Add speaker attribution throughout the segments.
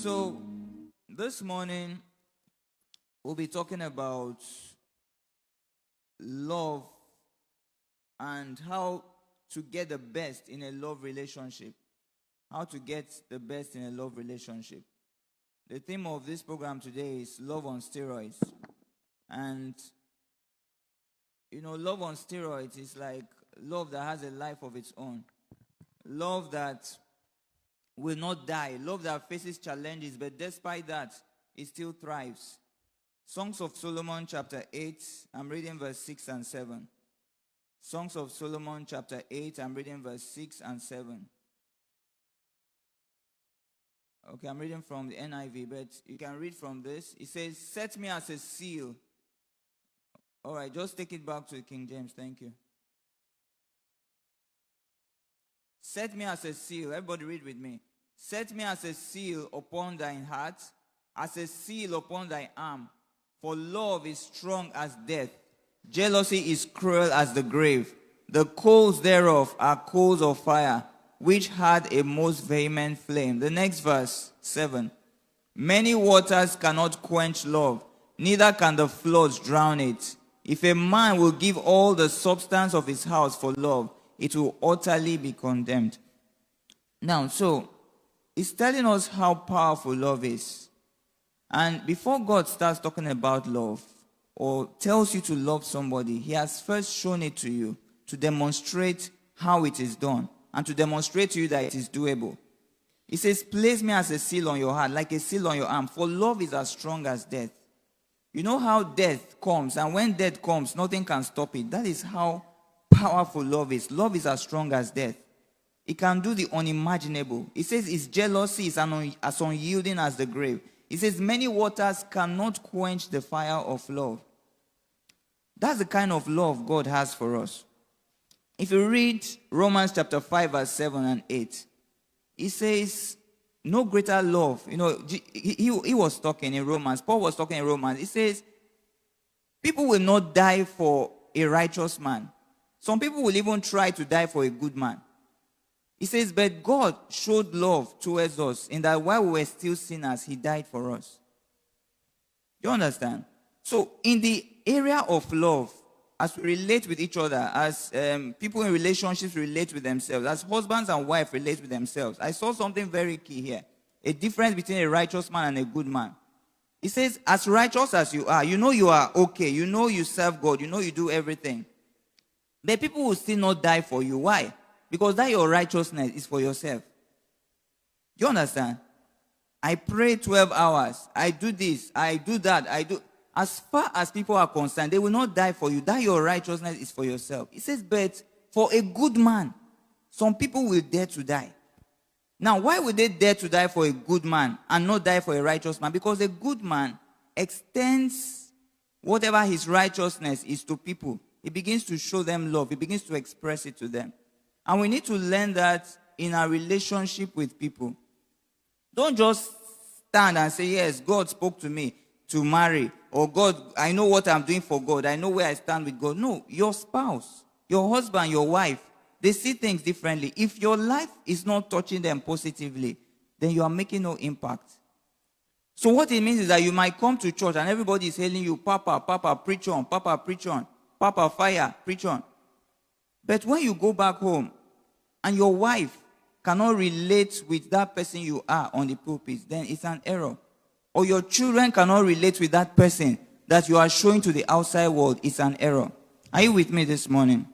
Speaker 1: So this morning we'll be talking about love and how to get the best in a love relationship. How to get the best in a love relationship. The theme of this program today is love on steroids. And love on steroids is like love that has a life of its own. Love that will not die. Love that faces challenges, but despite that, it still thrives. Songs of Solomon chapter 8, I'm reading verse 6 and 7. Songs of Solomon chapter 8, I'm reading verse 6 and 7. Okay, I'm reading from the NIV, but you can read from this. It says, set me as a seal. All right, just take it back to King James. Thank you. Set me as a seal. Everybody read with me. Set me as a seal upon thine heart, as a seal upon thy arm. For love is strong as death. Jealousy is cruel as the grave. The coals thereof are coals of fire, which had a most vehement flame. The next verse, 7. Many waters cannot quench love, neither can the floods drown it. If a man will give all the substance of his house for love, it will utterly be condemned. Now, so, it's telling us how powerful love is. And before God starts talking about love, or tells you to love somebody, he has first shown it to you to demonstrate how it is done, and to demonstrate to you that it is doable. He says, place me as a seal on your heart, like a seal on your arm, for love is as strong as death. You know how death comes, and when death comes, nothing can stop it. That is how powerful love is. Love is as strong as death. It can do the unimaginable. It says its jealousy is as unyielding as the grave. It says many waters cannot quench the fire of love. That's the kind of love God has for us. If you read Romans chapter 5 verse 7 and 8, it says no greater love. He was talking in Romans. Paul was talking in Romans. It says people will not die for a righteous man. Some people will even try to die for a good man. He says, but God showed love towards us in that while we were still sinners, he died for us. You understand? So in the area of love, as we relate with each other, as people in relationships relate with themselves, as husbands and wives relate with themselves, I saw something very key here. A difference between a righteous man and a good man. He says, as righteous as you are, you are okay. You serve God. You do everything. But people will still not die for you. Why? Because that your righteousness is for yourself. You understand? I pray 12 hours. I do this. I do that. As far as people are concerned, they will not die for you. That your righteousness is for yourself. It says, but for a good man, some people will dare to die. Now, why would they dare to die for a good man and not die for a righteous man? Because a good man extends whatever his righteousness is to people. He begins to show them love. He begins to express it to them. And we need to learn that in our relationship with people. Don't just stand and say, yes, God spoke to me to marry. Or God, I know what I'm doing for God. I know where I stand with God. No, your spouse, your husband, your wife, they see things differently. If your life is not touching them positively, then you are making no impact. So what it means is that you might come to church and everybody is hailing you, Papa, Papa, preach on, Papa, preach on, Papa, fire, preach on. But when you go back home and your wife cannot relate with that person you are on the pulpit, then it's an error. Or your children cannot relate with that person that you are showing to the outside world, it's an error. Are you with me this morning?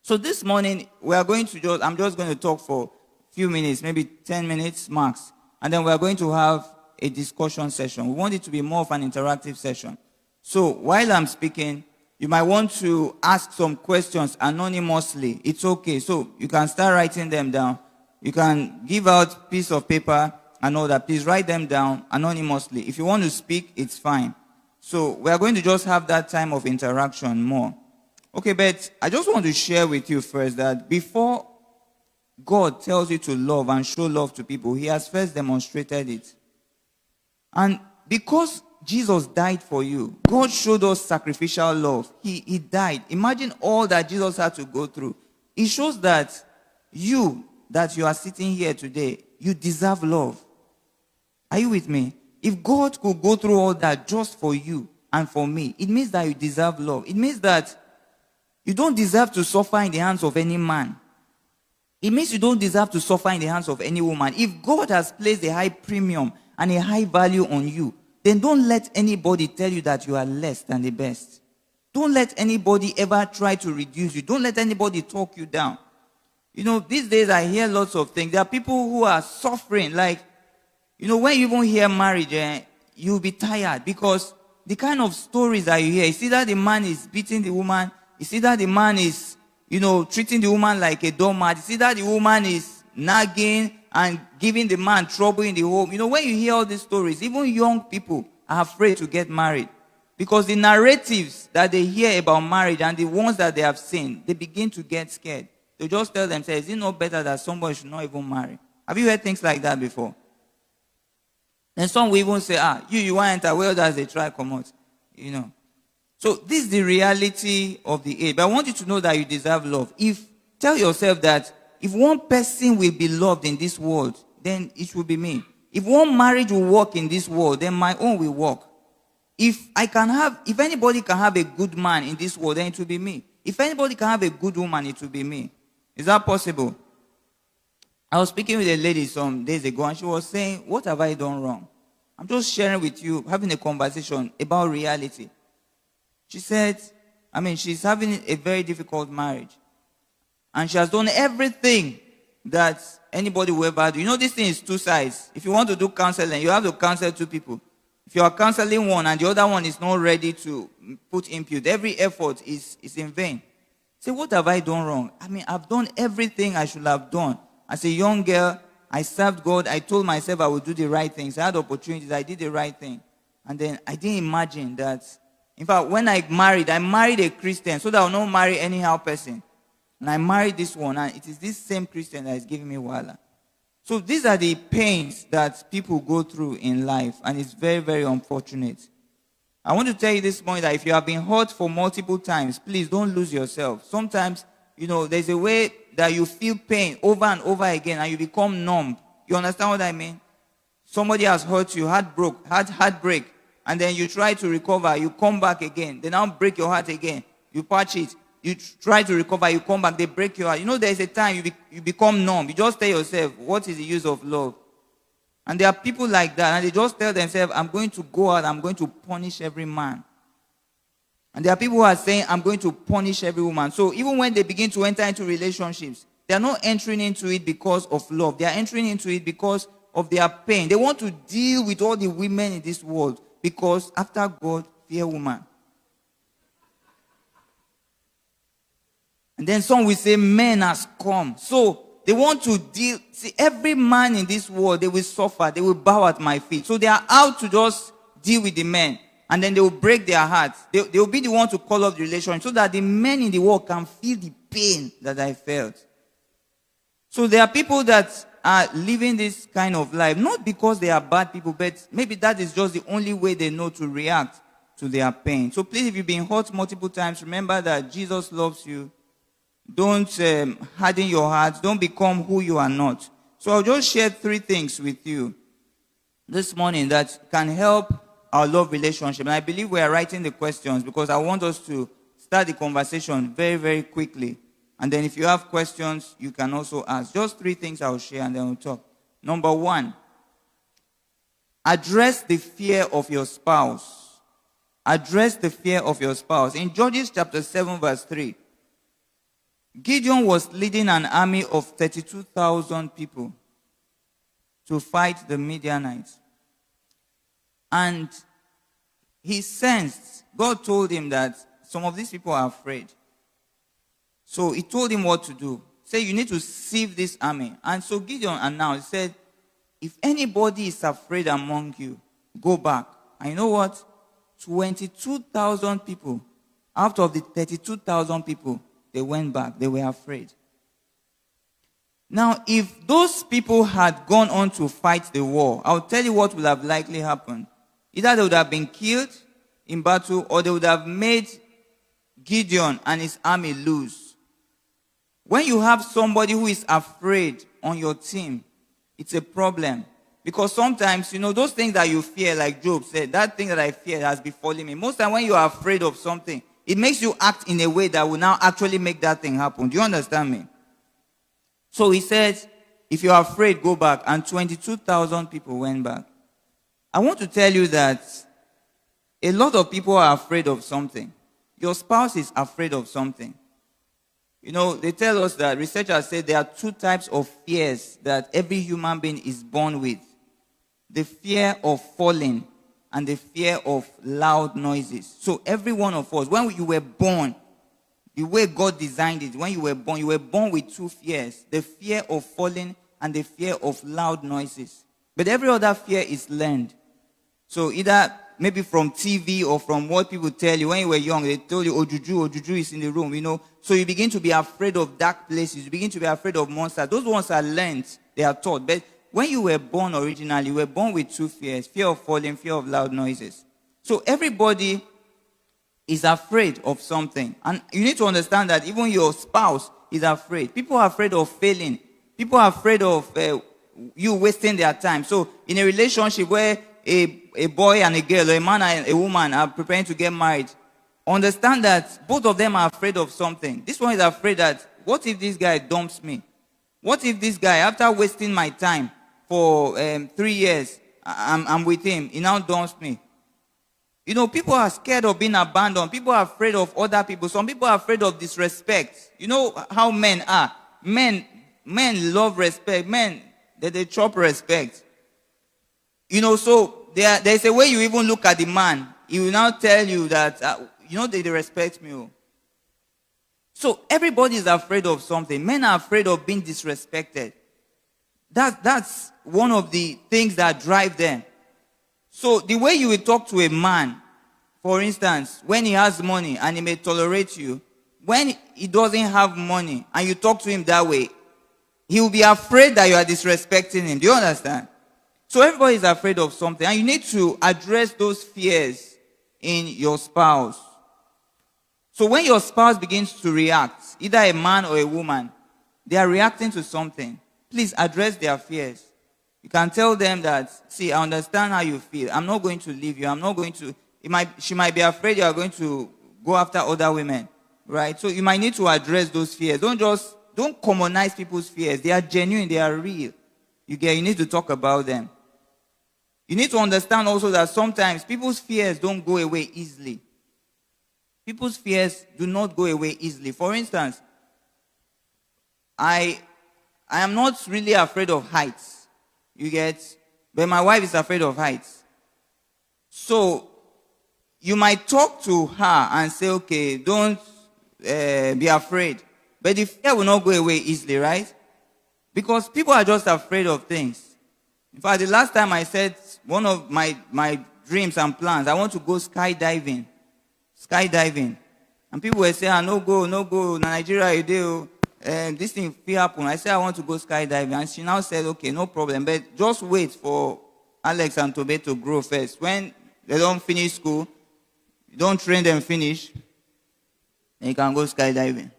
Speaker 1: So this morning, I'm just going to talk for a few minutes, maybe 10 minutes max. And then we are going to have a discussion session. We want it to be more of an interactive session. So while I'm speaking, you might want to ask some questions anonymously. It's okay. So you can start writing them down. You can give out a piece of paper and all that. Please write them down anonymously. If you want to speak, it's fine. So we are going to just have that time of interaction more. Okay, but I just want to share with you first that before God tells you to love and show love to people, he has first demonstrated it. And because Jesus died for you, God showed us sacrificial love. He died. Imagine all that Jesus had to go through. It shows that you are sitting here today, you deserve love. Are you with me? If God could go through all that just for you and for me, it means that you deserve love. It means that you don't deserve to suffer in the hands of any man. It means you don't deserve to suffer in the hands of any woman. If God has placed a high premium and a high value on you, then don't let anybody tell you that you are less than the best. Don't let anybody ever try to reduce you. Don't let anybody talk you down. You know, these days I hear lots of things. There are people who are suffering. Like, you know, when you even hear marriage, you'll be tired because the kind of stories that you hear, you see that the man is beating the woman, you see that the man is, you know, treating the woman like a doormat, you see that the woman is nagging and giving the man trouble in the home. You know, when you hear all these stories, even young people are afraid to get married because the narratives that they hear about marriage and the ones that they have seen, they begin to get scared. They just tell themselves, is it not better that somebody should not even marry? Have you heard things like that before? Then some will even say, you want to enter, well, does they try come out? You know. So this is the reality of the age. But I want you to know that you deserve love. Tell yourself that if one person will be loved in this world, then it will be me. If one marriage will work in this world, then my own will work. If anybody can have a good man in this world, then it will be me. If anybody can have a good woman, it will be me. Is that possible? I was speaking with a lady some days ago, and she was saying, what have I done wrong? I'm just sharing with you, having a conversation about reality. She said, she's having a very difficult marriage. And she has done everything that anybody will ever do. You know, this thing is two sides. If you want to do counseling, you have to counsel two people. If you are counseling one and the other one is not ready to put input, every effort is in vain. Say, what have I done wrong? I've done everything I should have done. As a young girl, I served God. I told myself I would do the right things. I had opportunities. I did the right thing. And then I didn't imagine that. In fact, when I married a Christian so that I will not marry anyhow person. And I married this one, and it is this same Christian that is giving me wahala. So these are the pains that people go through in life, and it's very, very unfortunate. I want to tell you this morning that if you have been hurt for multiple times, please don't lose yourself. Sometimes, you know, there's a way that you feel pain over and over again, and you become numb. You understand what I mean? Somebody has hurt you, heartbreak, and then you try to recover, you come back again. They now break your heart again. You patch it. You try to recover, you come back, they break your heart. You know, there's a time you become numb. You just tell yourself, what is the use of love? And there are people like that, and they just tell themselves, I'm going to go out, I'm going to punish every man. And there are people who are saying, I'm going to punish every woman. So even when they begin to enter into relationships, they are not entering into it because of love. They are entering into it because of their pain. They want to deal with all the women in this world because after God, fear woman. And then some will say, men has come. So they want to deal. See, every man in this world, they will suffer. They will bow at my feet. So they are out to just deal with the men. And then they will break their hearts. They will be the one to call off the relationship so that the men in the world can feel the pain that I felt. So there are people that are living this kind of life, not because they are bad people, but maybe that is just the only way they know to react to their pain. So please, if you've been hurt multiple times, remember that Jesus loves you. Don't harden your heart. Don't become who you are not. So I'll just share 3 things with you this morning that can help our love relationship. And I believe we are writing the questions because I want us to start the conversation very, very quickly. And then if you have questions, you can also ask. Just 3 things I'll share and then we'll talk. Number 1, address the fear of your spouse. Address the fear of your spouse. In Judges chapter 7 verse 3, Gideon was leading an army of 32,000 people to fight the Midianites. And he sensed, God told him that some of these people are afraid. So he told him what to do. Say, you need to sieve this army. And so Gideon announced, he said, if anybody is afraid among you, go back. And you know what? 22,000 people, out of the 32,000 people, they went back. They were afraid. Now, if those people had gone on to fight the war, I'll tell you what would have likely happened. Either they would have been killed in battle, or they would have made Gideon and his army lose. When you have somebody who is afraid on your team, it's a problem. Because sometimes, those things that you fear, like Job said, that thing that I fear has befallen me. Most time when you are afraid of something, it makes you act in a way that will now actually make that thing happen. Do you understand me? So he said, if you are afraid, go back. And 22,000 people went back. I want to tell you that a lot of people are afraid of something. Your spouse is afraid of something. They tell us that researchers say there are 2 types of fears that every human being is born with. The fear of falling and the fear of loud noises. So every one of us, when you were born, the way God designed it, when you were born with 2 fears. The fear of falling and the fear of loud noises. But every other fear is learned. So either maybe from TV or from what people tell you. When you were young, they told you, Juju is in the room, So you begin to be afraid of dark places. You begin to be afraid of monsters. Those ones are learned. They are taught. But when you were born originally, you were born with 2 fears. Fear of falling, fear of loud noises. So everybody is afraid of something. And you need to understand that even your spouse is afraid. People are afraid of failing. People are afraid of you wasting their time. So in a relationship where a boy and a girl, or a man and a woman are preparing to get married, understand that both of them are afraid of something. This one is afraid that, what if this guy dumps me? What if this guy, after wasting my time for 3 years, I'm with him, he now dumps me? People are scared of being abandoned. People are afraid of other people. Some people are afraid of disrespect. You know how men are. Men love respect. Men, they chop respect. So there's a way you even look at the man. He will now tell you that, they respect me. So everybody is afraid of something. Men are afraid of being disrespected. That's one of the things that drive them. So the way you will talk to a man, for instance, when he has money and he may tolerate you, when he doesn't have money and you talk to him that way, he will be afraid that you are disrespecting him. Do you understand? So everybody is afraid of something, and you need to address those fears in your spouse. So when your spouse begins to react, either a man or a woman, they are reacting to something. Please address their fears. You can tell them that, see, I understand how you feel. I'm not going to leave you. I'm not going to, she might be afraid you are going to go after other women, right? So you might need to address those fears. Don't commonize people's fears. They are genuine. They are real. You need to talk about them. You need to understand also that sometimes people's fears don't go away easily. People's fears do not go away easily. For instance, I am not really afraid of heights. But my wife is afraid of heights. So you might talk to her and say, okay, don't be afraid. But the fear will not go away easily, right? Because people are just afraid of things. In fact, the last time I said one of my dreams and plans, I want to go skydiving. And people were saying, no go, Nigeria, you do. This thing will happen. I said, I want to go skydiving. And she now said, okay, no problem. But just wait for Alex and Tobe to grow first. When they don't finish school, you don't train them finish, then you can go skydiving.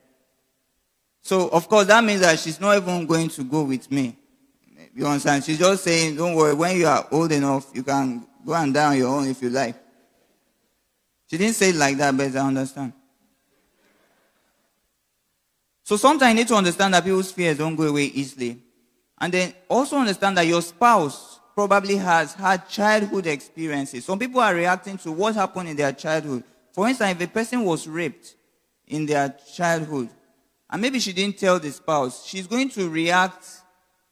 Speaker 1: So, of course, that means that she's not even going to go with me. You understand? She's just saying, don't worry, when you are old enough, you can go and die on your own if you like. She didn't say it like that, but I understand. So sometimes you need to understand that people's fears don't go away easily. And then also understand that your spouse probably has had childhood experiences. Some people are reacting to what happened in their childhood. For instance, if a person was raped in their childhood, and maybe she didn't tell the spouse, she's going to react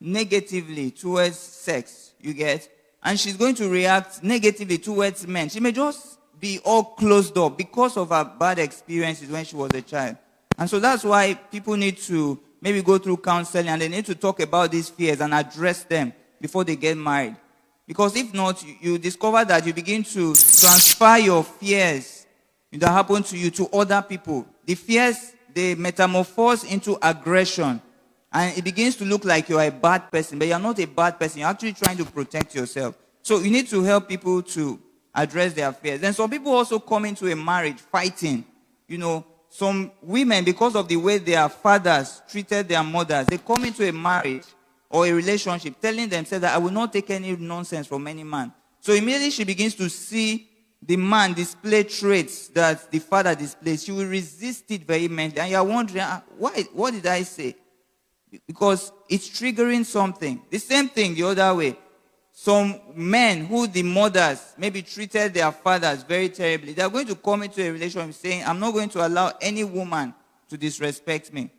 Speaker 1: negatively towards sex, you get? And she's going to react negatively towards men. She may just be all closed up because of her bad experiences when she was a child. And so that's why people need to maybe go through counseling, and they need to talk about these fears and address them before they get married. Because if not, you discover that you begin to transfer your fears that happen to you to other people. The fears, they metamorphose into aggression. And it begins to look like you're a bad person, but you're not a bad person. You're actually trying to protect yourself. So you need to help people to address their fears. Then some people also come into a marriage fighting. Some women, because of the way their fathers treated their mothers, they come into a marriage or a relationship, telling themselves that I will not take any nonsense from any man. So immediately she begins to see the man display traits that the father displays. She will resist it vehemently. And you're wondering, why? What did I say? Because it's triggering something. The same thing the other way. Some men who the mothers maybe treated their fathers very terribly, they're going to come into a relationship saying, I'm not going to allow any woman to disrespect me.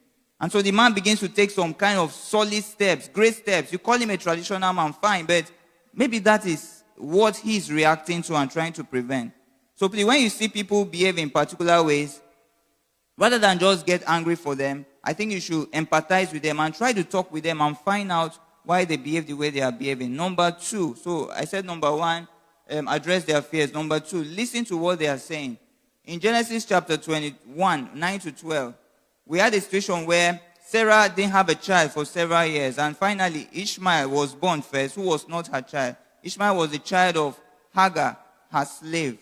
Speaker 1: And so the man begins to take some kind of solid steps, great steps. You call him a traditional man, fine, but maybe that is what he's reacting to and trying to prevent. So please, when you see people behave in particular ways, rather than just get angry for them, I think you should empathize with them and try to talk with them and find out why they behave the way they are behaving. Number two, so I said number one, address their fears. Number two, listen to what they are saying. In Genesis chapter 21, 9 to 12, we had a situation where Sarah didn't have a child for several years, and finally Ishmael was born first, who was not her child. Ishmael was the child of Hagar, her slave.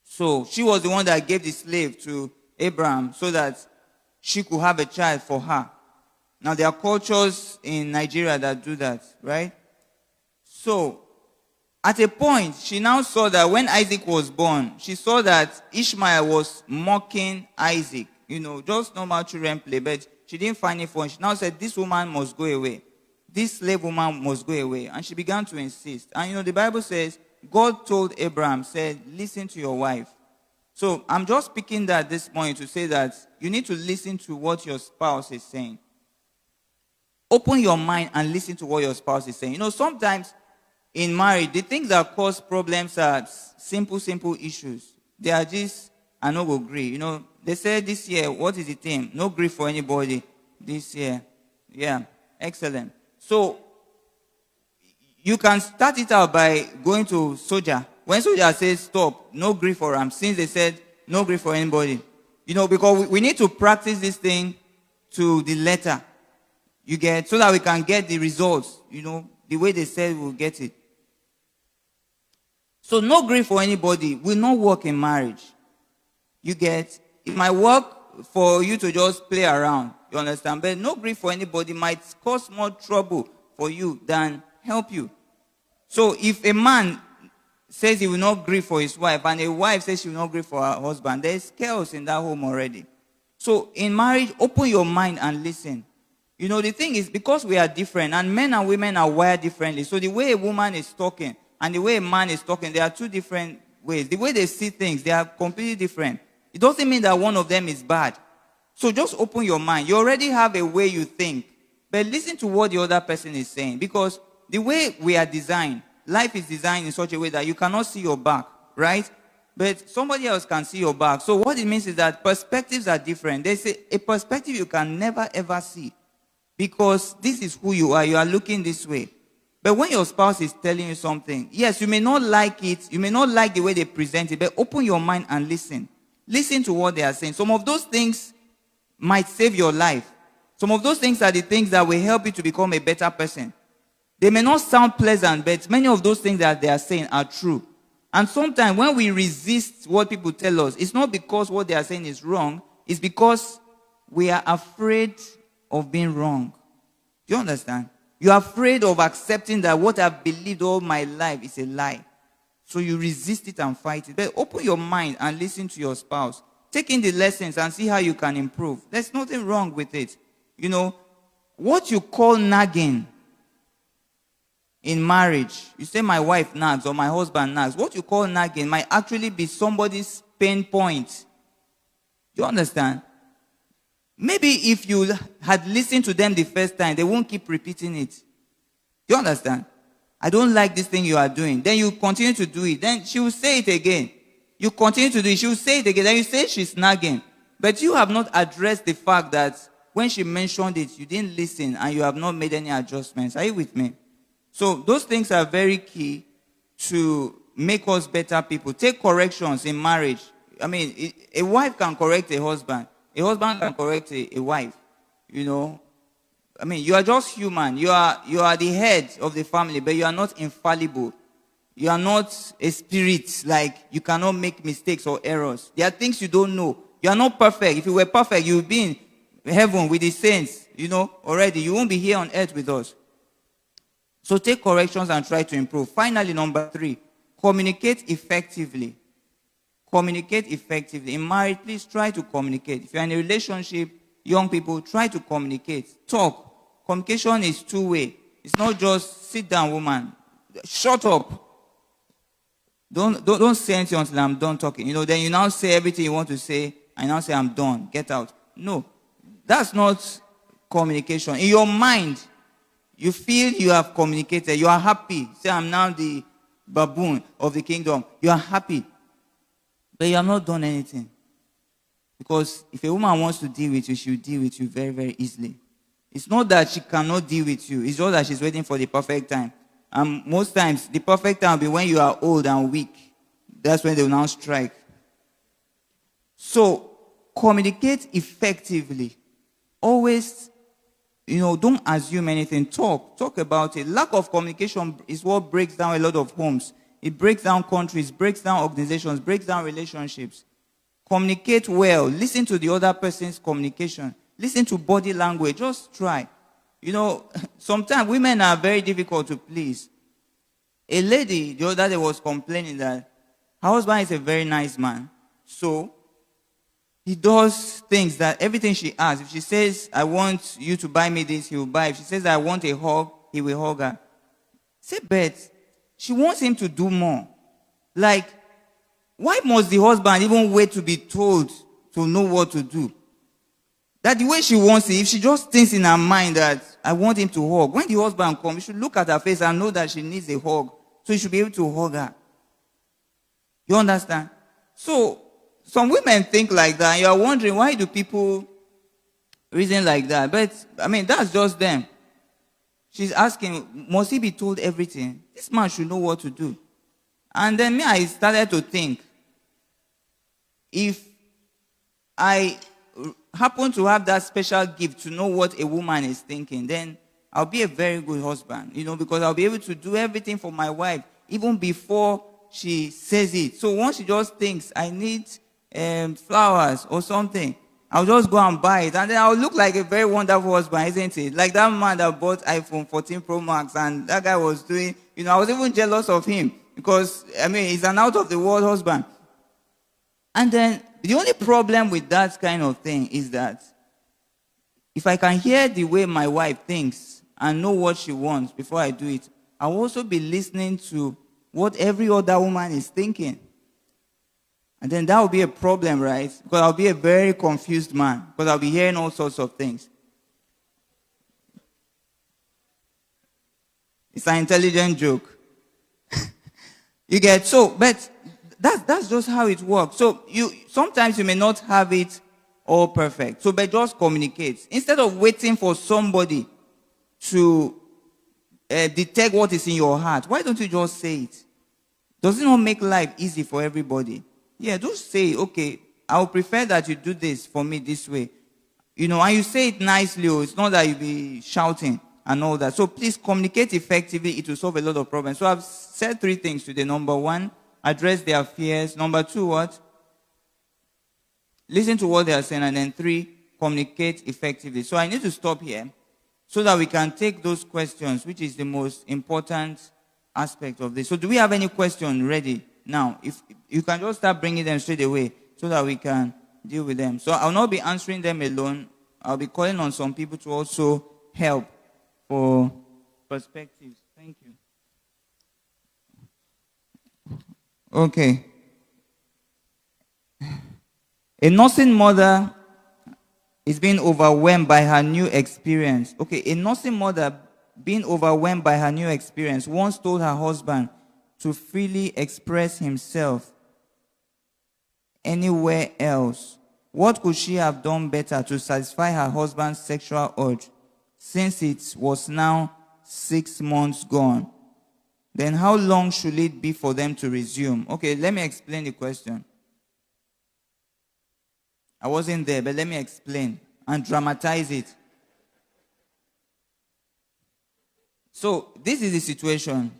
Speaker 1: So she was the one that gave the slave to Abraham so that she could have a child for her. Now, there are cultures in Nigeria that do that, right? So, at a point, she now saw that when Isaac was born, she saw that Ishmael was mocking Isaac. You know, just normal children play, but she didn't find it funny. She now said, this woman must go away. This slave woman must go away. And she began to insist. And you know, the Bible says, God told Abraham, said, listen to your wife. So, I'm just picking that this morning to say that you need to listen to what your spouse is saying. Open your mind and listen to what your spouse is saying. You know, sometimes in marriage, the things that cause problems are simple issues. They are just, I no go agree. You know, they said this year, what is the theme? No grief for anybody this year. Yeah, excellent. So, you can start it out by going to soldier. When soldier says stop, no grief for them, since they said no grief for anybody. You know, because we need to practice this thing to the letter. You get, so that we can get the results, you know, the way they said we'll get it. So no grief for anybody will not work in marriage. You get, it might work for you to just play around, you understand? But no grief for anybody might cause more trouble for you than help you. So if a man says he will not grieve for his wife and a wife says she will not grieve for her husband, there is chaos in that home already. So in marriage, open your mind and listen. You know, the thing is, because we are different, and men and women are wired differently, so the way a woman is talking and the way a man is talking, there are two different ways. The way they see things, they are completely different. It doesn't mean that one of them is bad. So just open your mind. You already have a way you think, but listen to what the other person is saying, because the way we are designed, life is designed in such a way that you cannot see your back, right? But somebody else can see your back. So what it means is that perspectives are different. There's a perspective you can never ever see, because this is who you are. You are looking this way. But when your spouse is telling you something, yes, you may not like it. You may not like the way they present it, but open your mind and listen. Listen to what they are saying. Some of those things might save your life. Some of those things are the things that will help you to become a better person. They may not sound pleasant, but many of those things that they are saying are true. And sometimes when we resist what people tell us, it's not because what they are saying is wrong. It's because we are afraid of being wrong. Do you understand? You're afraid of accepting that what I've believed all my life is a lie. So you resist it and fight it. But open your mind and listen to your spouse. Take in the lessons and see how you can improve. There's nothing wrong with it. You know, what you call nagging in marriage, you say my wife nags or my husband nags. What you call nagging might actually be somebody's pain point. Do you understand? Maybe if you had listened to them the first time, they won't keep repeating it. Do you understand? I don't like this thing you are doing. Then you continue to do it. Then she will say it again. You continue to do it. She will say it again. Then you say she's nagging. But you have not addressed the fact that when she mentioned it, you didn't listen and you have not made any adjustments. Are you with me? So those things are very key to make us better people. Take corrections in marriage. I mean, a wife can correct a husband. A husband can correct a wife. You know, I mean, you are just human. You are the head of the family, but you are not infallible. You are not a spirit, like you cannot make mistakes or errors. There are things you don't know. You are not perfect. If you were perfect, you would be in heaven with the saints, you know, already. You won't be here on earth with us. So take corrections and try to improve. Finally, number 3, communicate effectively. Communicate effectively. In marriage, please try to communicate. If you're in a relationship, young people, try to communicate. Talk. Communication is two-way. It's not just sit down, woman. Shut up. Don't say anything until I'm done talking. Then you now say everything you want to say, and now say I'm done. Get out. No. That's not communication. In your mind, you feel you have communicated. You are happy. Say, I'm now the baboon of the kingdom. You are happy. But you have not done anything. Because if a woman wants to deal with you, she will deal with you very, very easily. It's not that she cannot deal with you. It's just that she's waiting for the perfect time. And most times, the perfect time will be when you are old and weak. That's when they will now strike. So, communicate effectively. Always, don't assume anything. Talk about it. Lack of communication is what breaks down a lot of homes. It breaks down countries, breaks down organizations, breaks down relationships. Communicate well. Listen to the other person's communication. Listen to body language. Just try. Sometimes women are very difficult to please. A lady the other day was complaining that her husband is a very nice man. So, he does things that everything she asks. If she says, I want you to buy me this, he will buy. If she says, I want a hug, he will hug her. Say, but she wants him to do more. Like, why must the husband even wait to be told to know what to do? That the way she wants it, if she just thinks in her mind that I want him to hug, when the husband comes, you should look at her face and know that she needs a hug. So you should be able to hug her. You understand? So, some women think like that, and you are wondering, why do people reason like that? But, that's just them. She's asking, must he be told everything? This man should know what to do. And then I started to think, if I happen to have that special gift to know what a woman is thinking, then I'll be a very good husband, because I'll be able to do everything for my wife, even before she says it. So once she just thinks, I need flowers or something, I'll just go and buy it. And then I'll look like a very wonderful husband, isn't it? Like that man that bought iPhone 14 Pro Max, and that guy was doing, I was even jealous of him because, he's an out-of-the-world husband. And then the only problem with that kind of thing is that if I can hear the way my wife thinks and know what she wants before I do it, I'll also be listening to what every other woman is thinking. And then that will be a problem, right? Because I'll be a very confused man. Because I'll be hearing all sorts of things. It's an intelligent joke. You get? So, but that's just how it works. So sometimes you may not have it all perfect. So, but just communicate. Instead of waiting for somebody to detect what is in your heart, why don't you just say it? Does it not make life easy for everybody? Yeah, just say, okay, I would prefer that you do this for me this way. And you say it nicely. It's not that you be shouting and all that. So please communicate effectively. It will solve a lot of problems. So I've said 3 things today. Number 1, address their fears. Number 2, what? Listen to what they are saying. And then 3, communicate effectively. So I need to stop here so that we can take those questions, which is the most important aspect of this. So do we have any question ready now? If you can just start bringing them straight away so that we can deal with them. So I'll not be answering them alone. I'll be calling on some people to also help for perspectives. Thank you. Okay. A nursing mother is being overwhelmed by her new experience. Okay, a nursing mother being overwhelmed by her new experience once told her husband to freely express himself anywhere else. What could she have done better to satisfy her husband's sexual urge since it was now 6 months gone? Then how long should it be for them to resume? Okay, let me explain the question. I wasn't there, but let me explain and dramatize it. So, this is the situation.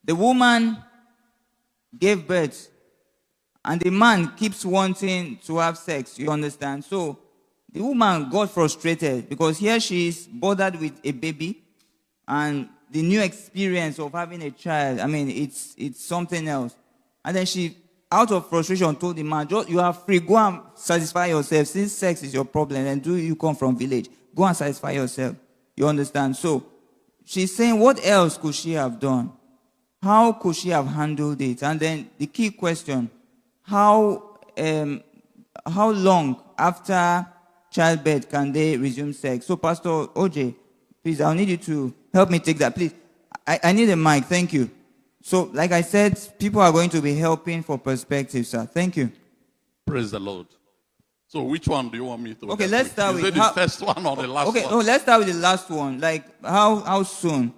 Speaker 1: The woman gave birth, and the man keeps wanting to have sex, you understand? So, the woman got frustrated because here she is bothered with a baby, and the new experience of having a child, I mean, it's something else. And then she, out of frustration, told the man, you are free, go and satisfy yourself. Since sex is your problem, and do you come from village? Go and satisfy yourself. You understand? So she's saying, what else could she have done? How could she have handled it? And then the key question, how long after childbirth can they resume sex? So Pastor OJ, please, I'll need you to help me take that. Please, I need a mic. Thank you. So, like I said, people are going to be helping for perspective, sir. Thank you.
Speaker 2: Praise the Lord. So, which one do you want me to?
Speaker 1: Okay, let's start with
Speaker 2: the first one or the last one?
Speaker 1: Okay, let's start with the last one. Like, how soon?